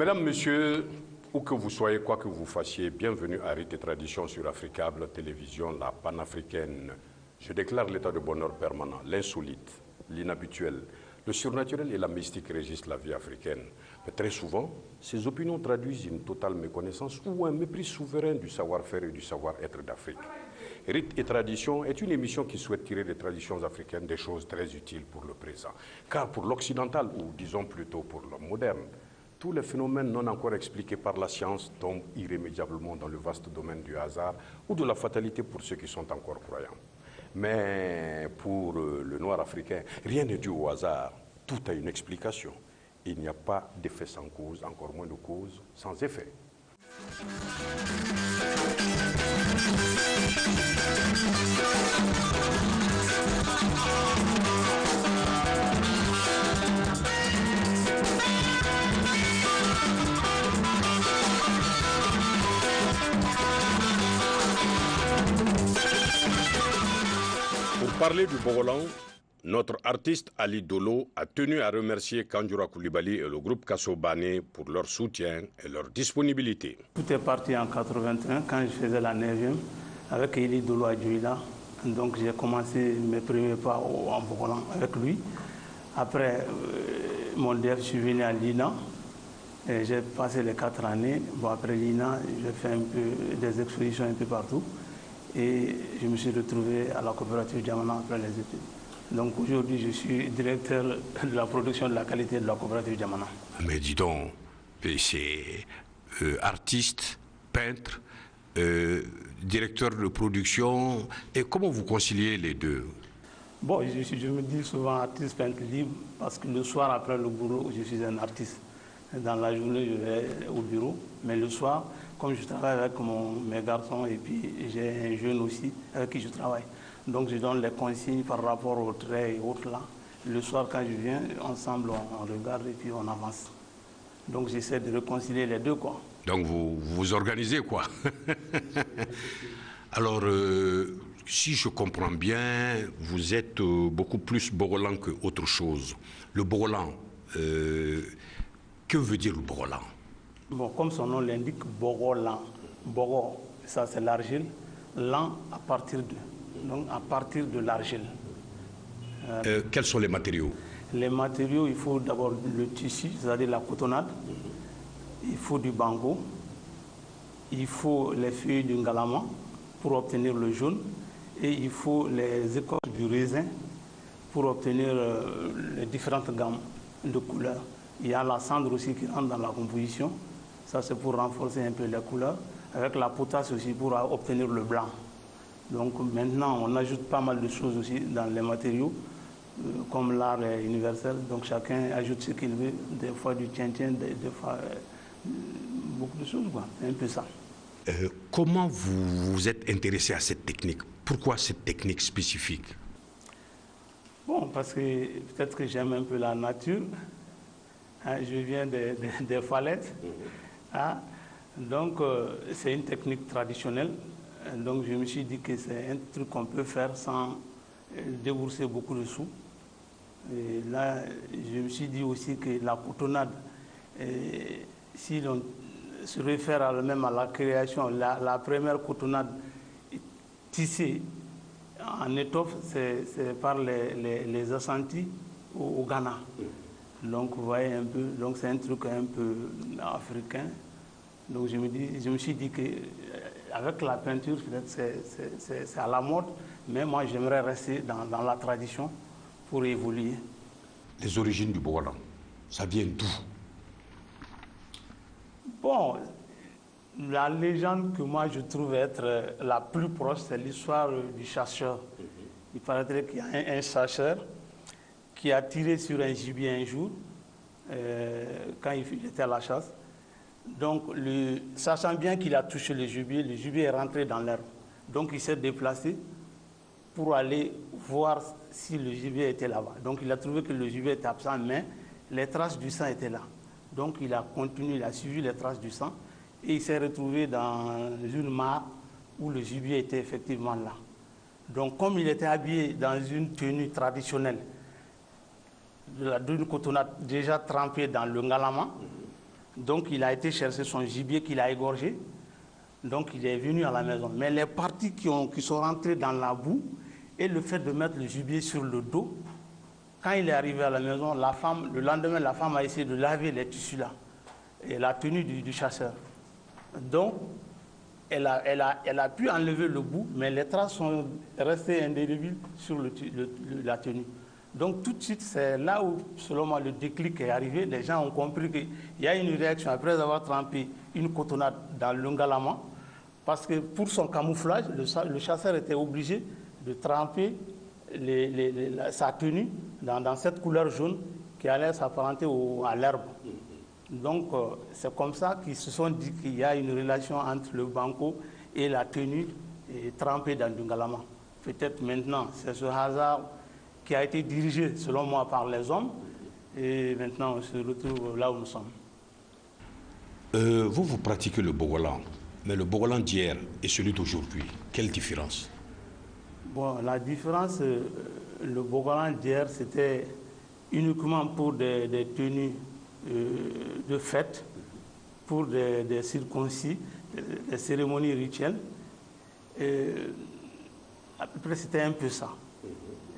Mesdames, Messieurs, où que vous soyez, quoi que vous fassiez, bienvenue à Rites et Traditions sur Africable Télévision, la panafricaine. Je déclare l'état de bonheur permanent, l'insolite, l'inhabituel, le surnaturel et la mystique régissent la vie africaine. Mais très souvent, ces opinions traduisent une totale méconnaissance ou un mépris souverain du savoir-faire et du savoir-être d'Afrique. Rites et Traditions est une émission qui souhaite tirer des traditions africaines des choses très utiles pour le présent. Car pour l'occidental, ou disons plutôt pour l'homme moderne, tous les phénomènes non encore expliqués par la science tombent irrémédiablement dans le vaste domaine du hasard ou de la fatalité pour ceux qui sont encore croyants. Mais pour le noir africain, rien n'est dû au hasard. Tout a une explication. Il n'y a pas d'effet sans cause, encore moins de cause sans effet. Pour parler du Bogolan, notre artiste Ali Dolo a tenu à remercier Kandjoura Koulibaly et le groupe Kassobane pour leur soutien et leur disponibilité. Tout est parti en 81 quand je faisais la 9e avec Ali Dolo à Djouila. Donc j'ai commencé mes premiers pas en Bogolan avec lui. Après mon DF, je suis venu à l'INA. J'ai passé les 4 années. Bon, après l'INA, j'ai fait un peu des expositions un peu partout. Et je me suis retrouvé à la coopérative Diamana après les études. Donc aujourd'hui, je suis directeur de la production de la qualité de la coopérative Diamana. Mais dis donc, c'est artiste, peintre, directeur de production, et comment vous conciliez les deux? Bon, je me dis souvent artiste, peintre libre, parce que le soir après le boulot, je suis un artiste. Dans la journée, je vais au bureau, mais le soir, comme je travaille avec mes garçons et puis j'ai un jeune aussi avec qui je travaille. Donc je donne les consignes par rapport aux traits et autres là. Le soir quand je viens, ensemble on regarde et puis on avance. Donc j'essaie de réconcilier les deux quoi. Donc vous vous organisez quoi. Alors si je comprends bien, vous êtes beaucoup plus Bogolan qu'autre chose. Le Bogolan, que veut dire le Bogolan? Bon, comme son nom l'indique, Bogolan. Bogo, ça c'est l'argile. Lan à partir de. Donc à partir de l'argile. Quels sont les matériaux? Les matériaux, il faut d'abord le tissu, c'est-à-dire la cotonnade. Il faut du bango. Il faut les feuilles du ngalama pour obtenir le jaune. Et il faut les écorces du raisin pour obtenir les différentes gammes de couleurs. Il y a la cendre aussi qui rentre dans la composition. Ça, c'est pour renforcer un peu les couleurs. Avec la potasse aussi pour obtenir le blanc. Donc maintenant, on ajoute pas mal de choses aussi dans les matériaux, comme l'art est universel. Donc chacun ajoute ce qu'il veut. Des fois du tien-tien, des fois beaucoup de choses. C'est un peu ça. Comment vous vous êtes intéressé à cette technique? Pourquoi cette technique spécifique? Bon, parce que peut-être que j'aime un peu la nature. Hein, je viens des falaises. Hein, donc, c'est une technique traditionnelle. Donc, je me suis dit que c'est un truc qu'on peut faire sans débourser beaucoup de sous. Et là, je me suis dit aussi que la cotonnade, si l'on se réfère même à la création, la première cotonnade tissée en étoffe, c'est par les Ashantis au Ghana. Donc, vous voyez un peu, donc c'est un truc un peu africain. Donc, je me suis dit qu'avec la peinture, peut-être c'est à la mode, mais moi, j'aimerais rester dans la tradition pour évoluer. Les origines du Bogolan, ça vient d'où? Bon, la légende que moi, je trouve être la plus proche, c'est l'histoire du chasseur. Il paraîtrait qu'il y a un chasseur qui a tiré sur un gibier un jour, quand il était à la chasse. Donc, sachant bien qu'il a touché le gibier est rentré dans l'herbe. Donc, il s'est déplacé pour aller voir si le gibier était là-bas. Donc, il a trouvé que le gibier était absent, mais les traces du sang étaient là. Donc, il a continué, il a suivi les traces du sang et il s'est retrouvé dans une mare où le gibier était effectivement là. Donc, comme il était habillé dans une tenue traditionnelle, d'une cotonnade déjà trempée dans le ngalama, Donc il a été chercher son gibier qu'il a égorgé. Donc il est venu à la maison. Mais les parties qui sont rentrées dans la boue et le fait de mettre le gibier sur le dos, quand il est arrivé à la maison, le lendemain, la femme a essayé de laver les tissus là, et la tenue du chasseur. Donc elle a pu enlever le bout, mais les traces sont restées indélébiles sur la tenue. Donc tout de suite, c'est là où, selon moi, le déclic est arrivé. Les gens ont compris qu'il y a une réaction après avoir trempé une cotonnade dans le ngalama, parce que pour son camouflage, le chasseur était obligé de tremper sa tenue dans cette couleur jaune qui allait s'apparenter à l'herbe. Donc c'est comme ça qu'ils se sont dit qu'il y a une relation entre le banco et la tenue trempée dans du ngalama. Peut-être maintenant, c'est ce hasard qui a été dirigé, selon moi, par les hommes, et maintenant on se retrouve là où nous sommes. Vous pratiquez le Bogolan, mais le Bogolan d'hier et celui d'aujourd'hui, quelle différence? Bon, la différence, le Bogolan d'hier, c'était uniquement pour des tenues de fête, pour des circoncis, des cérémonies rituelles. À peu près, c'était un peu ça.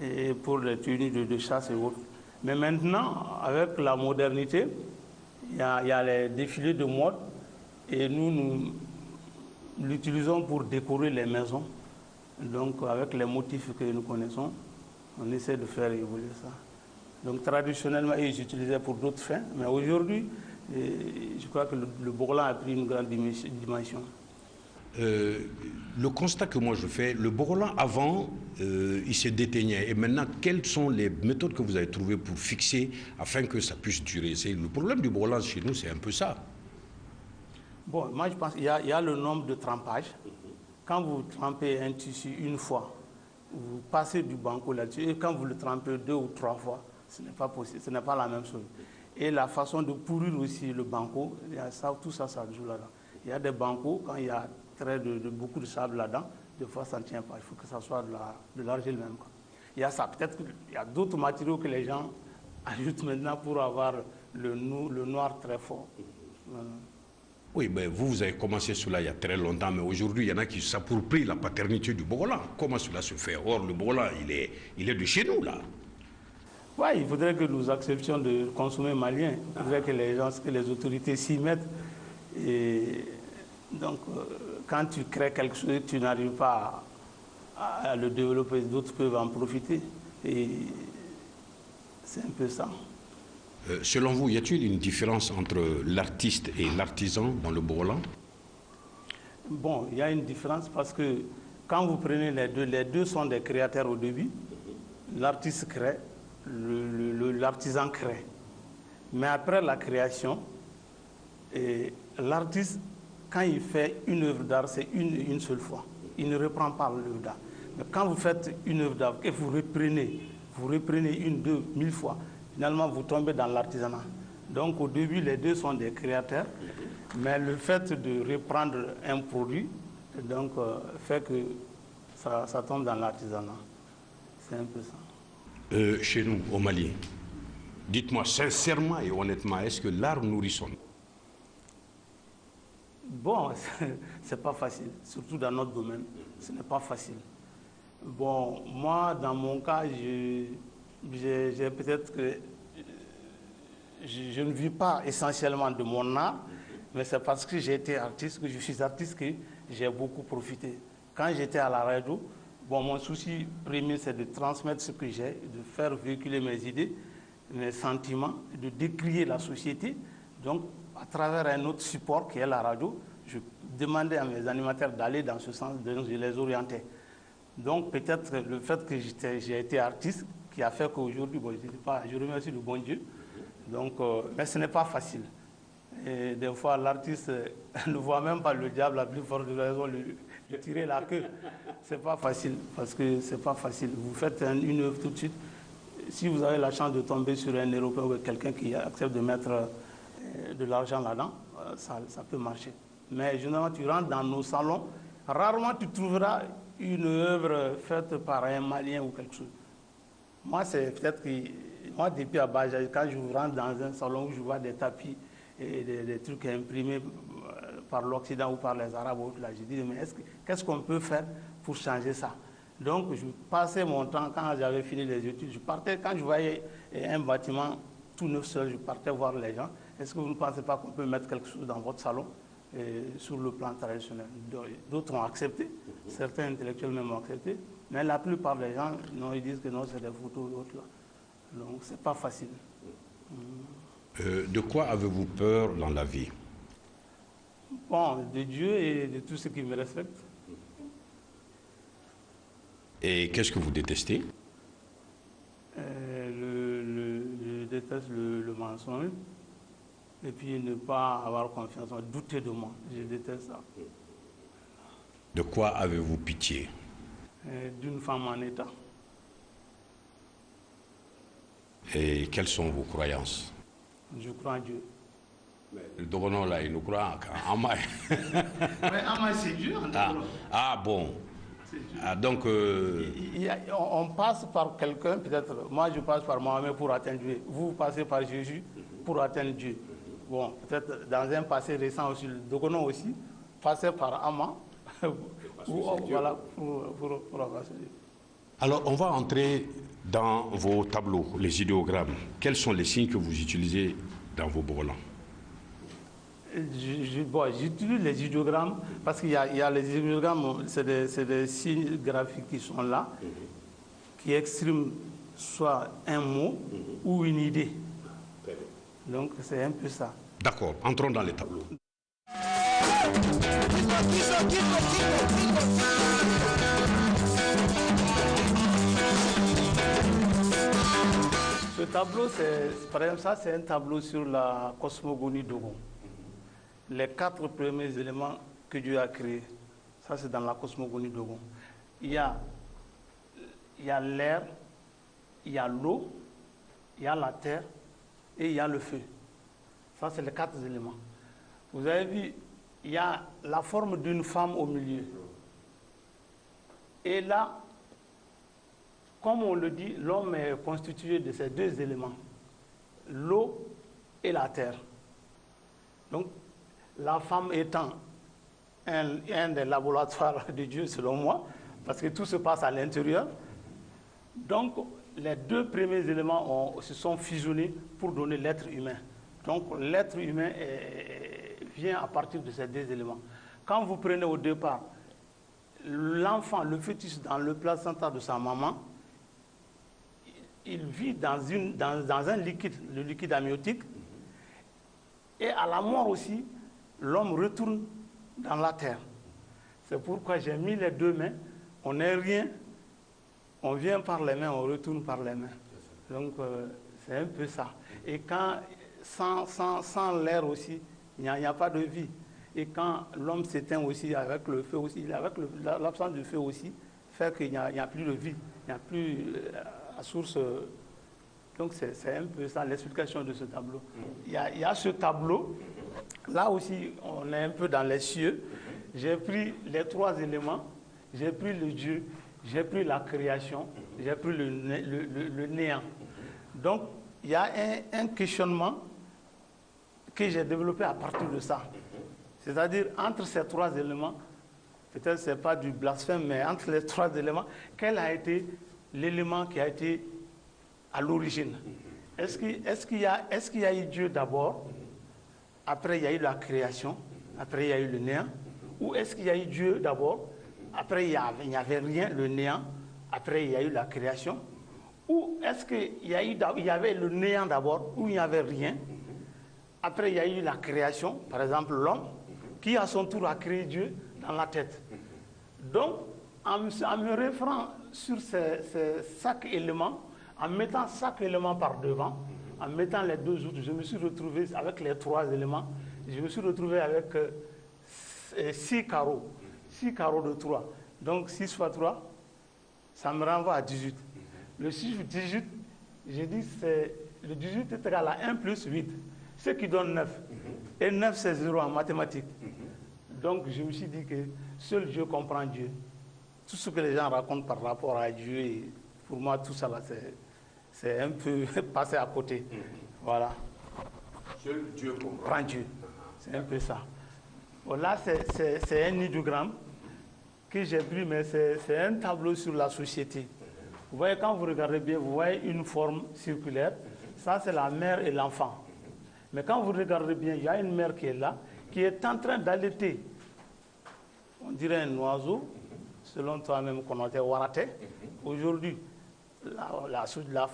Et pour les tenues de chasse et autres. Mais maintenant, avec la modernité, il y a les défilés de mode et nous l'utilisons pour décorer les maisons. Donc, avec les motifs que nous connaissons, on essaie de faire évoluer ça. Donc, traditionnellement, ils utilisaient pour d'autres fins, mais aujourd'hui, je crois que le Bogolan a pris une grande dimension. Le constat que moi je fais, le Bogolan avant, il se déteignait. Et maintenant, quelles sont les méthodes que vous avez trouvées pour fixer afin que ça puisse durer? Le problème du Bogolan chez nous, c'est un peu ça. Bon, moi je pense qu'il y a le nombre de trempages. Quand vous trempez un tissu une fois, vous passez du banco là-dessus. Et quand vous le trempez 2 ou 3 fois, ce n'est pas possible, ce n'est pas la même chose. Et la façon de pourrir aussi le banco, tout ça joue là-dedans. Il y a des bancos, quand il y a beaucoup de sable là-dedans, des fois ça ne tient pas, il faut que ça soit de l'argile même. Il y a ça, peut-être qu'il y a d'autres matériaux que les gens ajoutent maintenant pour avoir le noir très fort. Voilà. Oui, mais vous avez commencé cela il y a très longtemps, mais aujourd'hui, il y en a qui s'approprient la paternité du Bogolan. Comment cela se fait? Or, le Bogolan, il est de chez nous, là. Oui, il faudrait que nous acceptions de consommer malien. Il faudrait que les autorités s'y mettent. Et donc, quand tu crées quelque chose, tu n'arrives pas à le développer, d'autres peuvent en profiter. Et c'est un peu ça. Selon vous, y a-t-il une différence entre l'artiste et l'artisan dans le Bogolan? Bon, il y a une différence parce que quand vous prenez les deux sont des créateurs au début. L'artiste crée, l'artisan crée. Mais après la création, l'artiste, quand il fait une œuvre d'art, c'est une seule fois. Il ne reprend pas l'œuvre d'art. Mais quand vous faites une œuvre d'art et vous reprenez 1, 2, 1000 fois, finalement vous tombez dans l'artisanat. Donc au début, les deux sont des créateurs, mais le fait de reprendre un produit donc, fait que ça tombe dans l'artisanat. C'est un peu ça. Chez nous, au Mali, dites-moi sincèrement et honnêtement, est-ce que l'art nourrissonne? Bon, c'est pas facile, surtout dans notre domaine, ce n'est pas facile. Bon, moi, dans mon cas, j'ai peut-être que je ne vis pas essentiellement de mon art, mais c'est parce que j'ai été artiste, que je suis artiste, que j'ai beaucoup profité. Quand j'étais à la radio, bon, mon souci premier, c'est de transmettre ce que j'ai, de faire véhiculer mes idées, mes sentiments, de décrier la société. Donc, à travers un autre support qui est la radio, je demandais à mes animateurs d'aller dans ce sens, donc je les orientais. Donc peut-être le fait que j'ai été artiste qui a fait qu'aujourd'hui, bon, je remercie le bon Dieu. Donc, mais ce n'est pas facile. Et des fois, l'artiste ne voit même pas le diable à plus forte raison lui tirer la queue. C'est pas facile, parce que c'est pas facile. Vous faites une œuvre tout de suite. Si vous avez la chance de tomber sur un Européen ou quelqu'un qui accepte de mettre de l'argent là-dedans, ça peut marcher. Mais généralement, tu rentres dans nos salons, rarement tu trouveras une œuvre faite par un Malien ou quelque chose. Moi, c'est peut-être que, moi, depuis à bas âge, quand je rentre dans un salon où je vois des tapis et des trucs imprimés par l'Occident ou par les Arabes. Là, je dis, mais qu'est-ce qu'on peut faire pour changer ça? Donc, je passais mon temps, quand j'avais fini les études, je partais, quand je voyais un bâtiment tout neuf seul, je partais voir les gens. Est-ce que vous ne pensez pas qu'on peut mettre quelque chose dans votre salon sur le plan traditionnel? D'autres ont accepté, certains intellectuels même ont accepté, mais la plupart des gens, non, ils disent que non, c'est des photos ou autres là. Donc, c'est pas facile. De quoi avez-vous peur dans la vie? Bon, de Dieu et de tout ce qui me respecte. Et qu'est-ce que vous détestez? Je déteste le mensonge. Et puis ne pas avoir confiance, douter de moi. Je déteste ça. De quoi avez-vous pitié? D'une femme en état. Et quelles sont vos croyances? Je crois en Dieu. Le Dogono, là, il nous croit en Amai. Mais Amai, c'est Dieu. Ah bon. Ah, donc... on passe par quelqu'un, peut-être. Moi, je passe par Mohamed pour atteindre Dieu. Vous passez par Jésus pour atteindre Dieu. Bon, peut-être dans un passé récent aussi, le Dogono aussi passait par Ama. Voilà, pour avoir Dieu. Alors, on va entrer dans vos tableaux, les idéogrammes. Quels sont les signes que vous utilisez dans vos bourrelans? J'utilise les idéogrammes parce qu'il y a les idéogrammes, c'est des signes graphiques qui sont là, qui expriment soit un mot ou une idée. Donc c'est un peu ça. D'accord, entrons dans les tableaux. Ce tableau, par exemple, ça c'est un tableau sur la cosmogonie Dogon. Les 4 premiers éléments que Dieu a créés, ça c'est dans la cosmogonie Dogon. Il y a l'air, il y a l'eau, il y a la terre et il y a le feu. Ça c'est les 4 éléments. Vous avez vu, il y a la forme d'une femme au milieu. Et là, comme on le dit, l'homme est constitué de ces 2 éléments, l'eau et la terre. Donc, la femme étant un des laboratoires de Dieu, selon moi, parce que tout se passe à l'intérieur. Donc, les 2 premiers éléments se sont fusionnés pour donner l'être humain. Donc, l'être humain vient à partir de ces 2 éléments. Quand vous prenez au départ l'enfant, le fœtus dans le placenta de sa maman, il vit dans un liquide, le liquide amniotique, et à la mort aussi, l'homme retourne dans la terre. C'est pourquoi j'ai mis les 2 mains. On n'est rien, on vient par les mains, on retourne par les mains. Donc c'est un peu ça. Et quand, sans l'air aussi, il n'y a pas de vie. Et quand l'homme s'éteint aussi avec le feu aussi, avec l'absence de feu aussi, fait qu'il n'y a plus de vie, il n'y a plus la source. Donc c'est un peu ça l'explication de ce tableau. Il y a ce tableau. Là aussi, on est un peu dans les cieux. J'ai pris les 3 éléments. J'ai pris le Dieu, j'ai pris la création, j'ai pris le néant. Donc, il y a un questionnement que j'ai développé à partir de ça. C'est-à-dire, entre ces 3 éléments, peut-être ce n'est pas du blasphème, mais entre les 3 éléments, quel a été l'élément qui a été à l'origine? Est-ce qu'il y a eu Dieu d'abord? Après, il y a eu la création. Après, il y a eu le néant. Ou est-ce qu'il y a eu Dieu d'abord? Après, il n'y avait rien, le néant. Après, il y a eu la création. Ou est-ce qu'il y avait le néant d'abord, où il n'y avait rien? Après, il y a eu la création, par exemple l'homme, qui à son tour a créé Dieu dans la tête. Donc, en me référant sur chaque élément, en mettant chaque élément par devant, en mettant les 2 autres, je me suis retrouvé avec les 3 éléments, je me suis retrouvé avec 6 carreaux. 6 carreaux de 3. Donc 6 fois 3, ça me renvoie à 18. Le chiffre 18, j'ai dit le 18 est égal à 1 plus 8, ce qui donne 9. Et 9, c'est 0 en mathématiques. Donc je me suis dit que seul Dieu comprend Dieu. Tout ce que les gens racontent par rapport à Dieu, et pour moi, tout ça là, c'est un peu passé à côté. Voilà. Seul Dieu comprend. Dieu. C'est un peu ça. Bon, là, c'est un idiogramme que j'ai pris, mais c'est un tableau sur la société. Vous voyez, quand vous regardez bien, vous voyez une forme circulaire. Ça, c'est la mère et l'enfant. Mais quand vous regardez bien, il y a une mère qui est là, qui est en train d'allaiter. On dirait un oiseau, selon toi-même qu'on appelle Waraté. Aujourd'hui,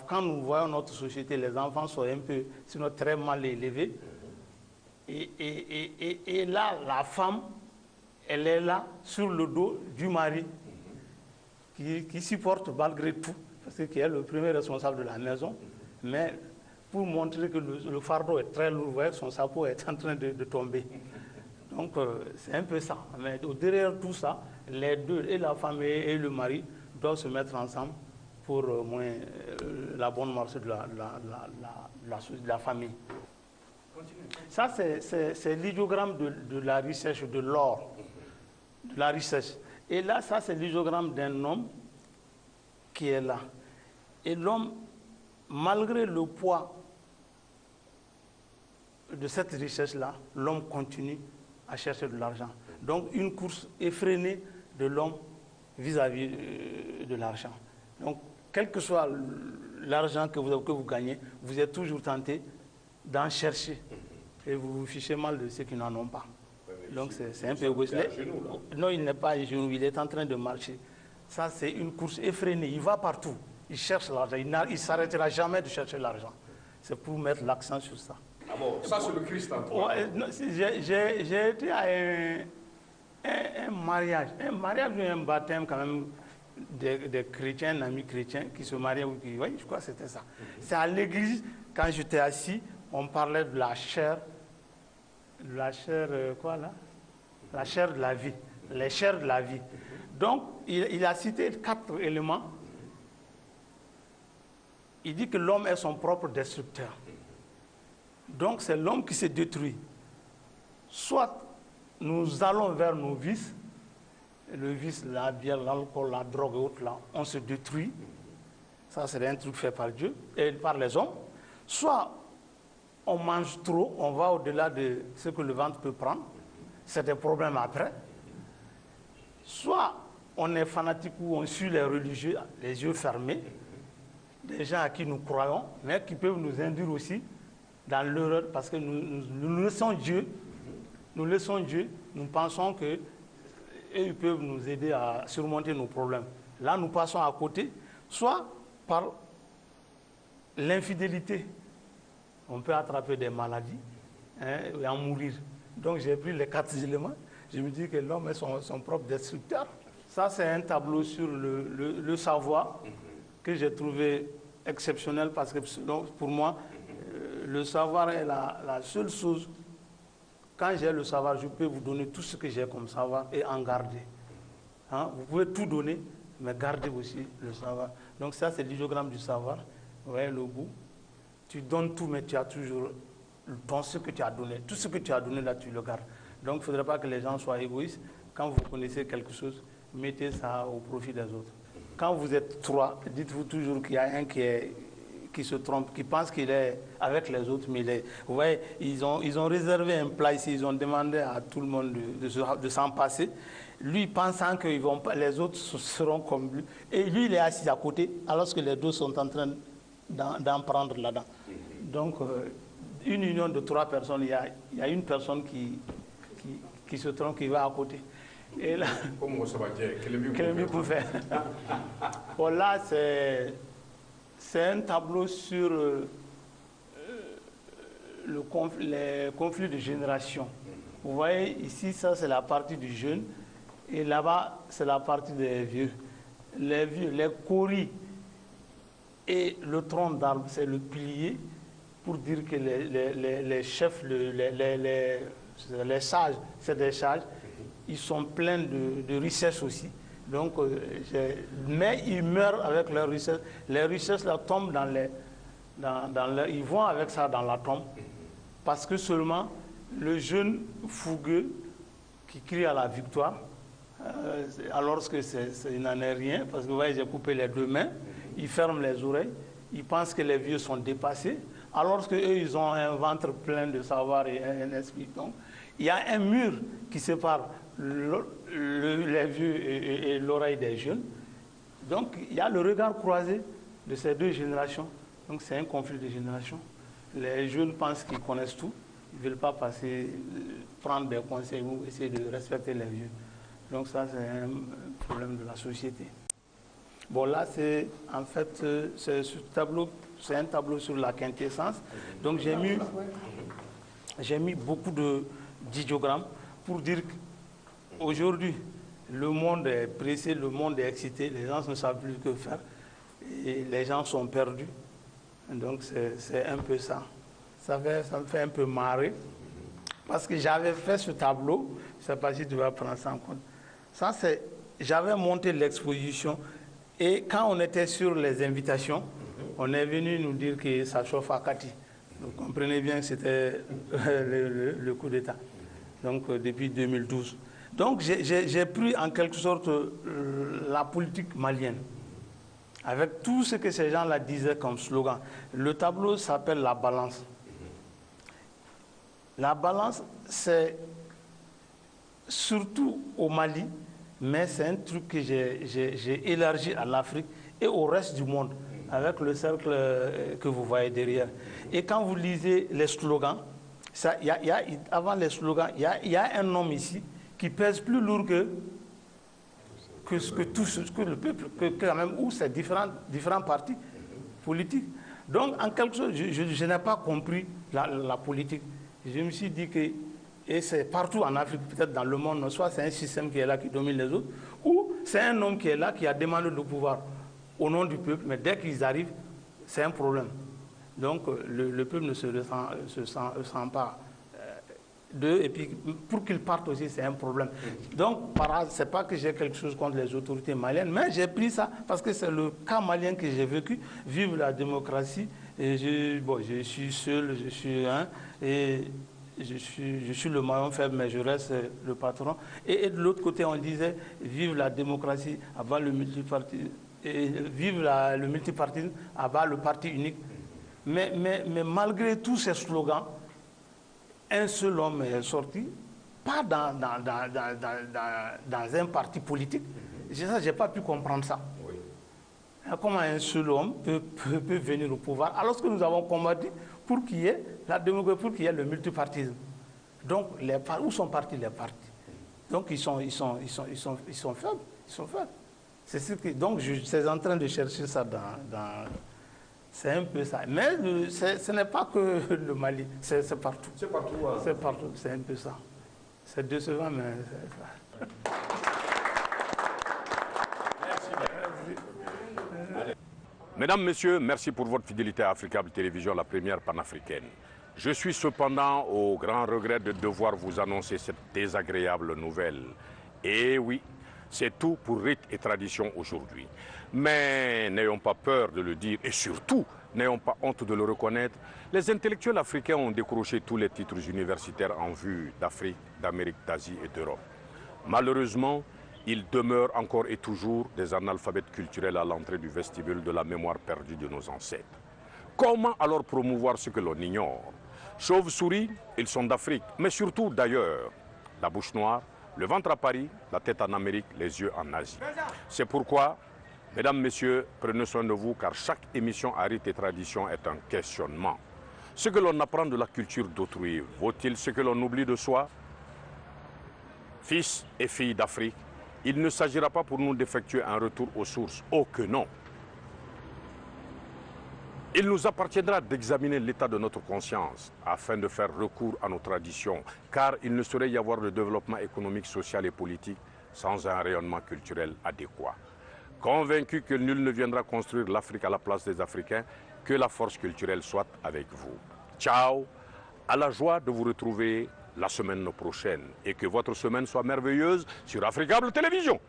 quand nous voyons notre société, les enfants sont un peu, sinon très mal élevés. Et là, la femme, elle est là, sur le dos du mari, qui supporte malgré tout, parce qu'il est le premier responsable de la maison. Mais pour montrer que le fardeau est très lourd, vous voyez, son chapeau est en train de tomber. Donc, c'est un peu ça. Mais derrière tout ça, les deux, et la femme et le mari, doivent se mettre ensemble pour au moins la bonne marche de la famille. Ça, c'est l'idiogramme de la recherche de l'or, de la recherche. Et là, ça, c'est l'idiogramme d'un homme qui est là. Et l'homme, malgré le poids de cette richesse-là, l'homme continue à chercher de l'argent. Donc, une course effrénée de l'homme vis-à-vis de l'argent. Donc, quel que soit l'argent que vous gagnez, vous êtes toujours tenté d'en chercher. Et vous vous fichez mal de ceux qui n'en ont pas. Donc, c'est un peu égoïste. Non, il n'est pas à genoux, il est en train de marcher. Ça, c'est une course effrénée. Il va partout. Il cherche l'argent. Il ne s'arrêtera jamais de chercher l'argent. C'est pour mettre l'accent sur ça. Ah bon, ça, c'est le Christ en toi. J'ai été à un mariage ou un baptême quand même des chrétiens, un ami chrétien qui se mariait. Oui, je crois que c'était ça. C'est à l'église, quand j'étais assis, on parlait de la chair. La chair, quoi là? La chair de la vie. Les chairs de la vie. Donc, il a cité 4 éléments. Il dit que l'homme est son propre destructeur. Donc, c'est l'homme qui se détruit. Soit nous allons vers nos vices, le vice, la bière, l'alcool, la drogue et autres, là, on se détruit. Ça, c'est un truc fait par Dieu et par les hommes. Soit on mange trop, on va au-delà de ce que le ventre peut prendre. C'est des problèmes après. Soit on est fanatique ou on suit les religieux, les yeux fermés, des gens à qui nous croyons, mais qui peuvent nous induire aussi dans l'erreur parce que nous laissons Dieu, nous pensons que ils peuvent nous aider à surmonter nos problèmes. Là, nous passons à côté, soit par l'infidélité. On peut attraper des maladies et en mourir. Donc, j'ai pris les 4 éléments. Je me dis que l'homme est son propre destructeur. Ça, c'est un tableau sur le savoir que j'ai trouvé exceptionnel parce que pour moi, le savoir est la seule chose. Quand j'ai le savoir, je peux vous donner tout ce que j'ai comme savoir et en garder. Vous pouvez tout donner, mais gardez aussi le savoir. Donc ça, c'est l'idiogramme du savoir. Vous voyez le bout. Tu donnes tout, mais tu as toujours ce que tu as donné. Tout ce que tu as donné, là, tu le gardes. Donc, il ne faudrait pas que les gens soient égoïstes. Quand vous connaissez quelque chose, mettez ça au profit des autres. Quand vous êtes 3, dites-vous toujours qu'il y a un qui se trompe, qui pense qu'il est avec les autres, mais vous voyez, ils ont réservé un plat ici, ils ont demandé à tout le monde de s'en passer. Lui, pensant que les autres seront comme lui. Et lui, il est assis à côté, alors que les deux sont en train d'en prendre là-dedans. Donc, une union de 3 personnes, il y a une personne qui se trompe, qui va à côté. Et là, comment ça va dire? Quel est mieux pour faire? Bon, là, c'est un tableau sur les conflits de génération. Vous voyez, ici, ça, c'est la partie du jeune. Et là-bas, c'est la partie des vieux. Les vieux, les coris et le tronc d'arbre, c'est le pilier pour dire que les chefs, les sages, c'est des sages. Ils sont pleins de richesses aussi. Donc, mais ils meurent avec leurs richesses. Les richesses là tombent ils vont avec ça dans la tombe. Parce que seulement le jeune fougueux qui crie à la victoire, alors qu'il n'en est rien, parce que vous voyez, j'ai coupé les 2 mains, il ferme les oreilles, il pense que les vieux sont dépassés. alors qu'eux, ils ont un ventre plein de savoir et un esprit. Donc, il y a un mur qui sépare les vieux et l'oreille des jeunes. Donc, il y a le regard croisé de ces deux générations. Donc, c'est un conflit de générations. Les jeunes pensent qu'ils connaissent tout. Ils ne veulent pas prendre des conseils ou essayer de respecter les vieux. Donc, ça, c'est un problème de la société. Bon, là, c'est en fait, ce tableau, c'est un tableau sur la quintessence. Donc, j'ai mis beaucoup d'idiogrammes pour dire qu'aujourd'hui, le monde est pressé, le monde est excité, les gens ne savent plus que faire et les gens sont perdus. Donc, c'est un peu ça. Ça me fait un peu marrer parce que j'avais fait ce tableau, je ne sais pas si tu vas prendre ça en compte. Ça, j'avais monté l'exposition. Et quand on était sur les invitations, on est venu nous dire que ça chauffe à Kati. Vous comprenez bien que c'était le coup d'État. Donc depuis 2012. Donc j'ai pris en quelque sorte la politique malienne. Avec tout ce que ces gens-là disaient comme slogan. Le tableau s'appelle La Balance. La balance, c'est surtout au Mali, mais c'est un truc que j'ai élargi à l'Afrique et au reste du monde, avec le cercle que vous voyez derrière. Et quand vous lisez les slogans, avant les slogans, il y a un homme ici qui pèse plus lourd que le peuple, que quand même, où c'est différents partis politiques. Donc, en quelque sorte, je n'ai pas compris la politique. Je me suis dit que, et c'est partout en Afrique, peut-être dans le monde, soit c'est un système qui est là, qui domine les autres, ou c'est un homme qui est là, qui a demandé le pouvoir au nom du peuple, mais dès qu'ils arrivent, c'est un problème. Donc, le peuple ne se sent pas d'eux, et puis pour qu'ils partent aussi, c'est un problème. Donc, c'est pas que j'ai quelque chose contre les autorités maliennes, mais j'ai pris ça parce que c'est le cas malien que j'ai vécu, vivre la démocratie. Et je suis seul, je suis et je suis le maillon faible, mais je reste le patron. Et de l'autre côté, on disait, vive la démocratie, avant le multipartisme, vive le multipartisme, avant le parti unique. Mais malgré tous ces slogans, un seul homme est sorti, pas dans un parti politique. Je n'ai pas pu comprendre ça. Oui. Comment un seul homme peut venir au pouvoir, alors que nous avons combattu pour qu'il y ait la démocratie, pour qu'il y ait le multipartisme. Donc, où sont partis les partis? Donc, ils sont faibles. Ils sont faibles. C'est ce que, donc, je suis en train de chercher ça dans c'est un peu ça. Mais ce n'est pas que le Mali, c'est partout. C'est partout. Hein. C'est partout, c'est un peu ça. C'est décevant, mais c'est ça. Merci. Mesdames, Messieurs, merci pour votre fidélité à Africable Télévision, la première panafricaine. Je suis cependant au grand regret de devoir vous annoncer cette désagréable nouvelle. Et oui, c'est tout pour rite et tradition aujourd'hui. Mais n'ayons pas peur de le dire et surtout, n'ayons pas honte de le reconnaître. Les intellectuels africains ont décroché tous les titres universitaires en vue d'Afrique, d'Amérique, d'Asie et d'Europe. Malheureusement, ils demeurent encore et toujours des analphabètes culturels à l'entrée du vestibule de la mémoire perdue de nos ancêtres. Comment alors promouvoir ce que l'on ignore? Chauves-souris, ils sont d'Afrique, mais surtout d'ailleurs. La bouche noire, le ventre à Paris, la tête en Amérique, les yeux en Asie. C'est pourquoi, mesdames, messieurs, prenez soin de vous, car chaque émission à rite et tradition est un questionnement. Ce que l'on apprend de la culture d'autrui, vaut-il ce que l'on oublie de soi? Fils et filles d'Afrique, il ne s'agira pas pour nous d'effectuer un retour aux sources. Oh que non! Il nous appartiendra d'examiner l'état de notre conscience afin de faire recours à nos traditions, car il ne saurait y avoir de développement économique, social et politique sans un rayonnement culturel adéquat. Convaincu que nul ne viendra construire l'Afrique à la place des Africains, que la force culturelle soit avec vous. Ciao, à la joie de vous retrouver la semaine prochaine et que votre semaine soit merveilleuse sur Africable Télévision.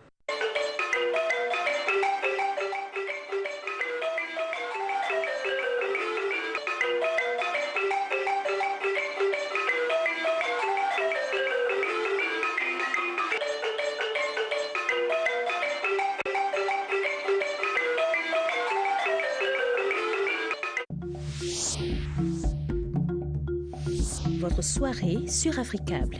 votre soirée sur Africable.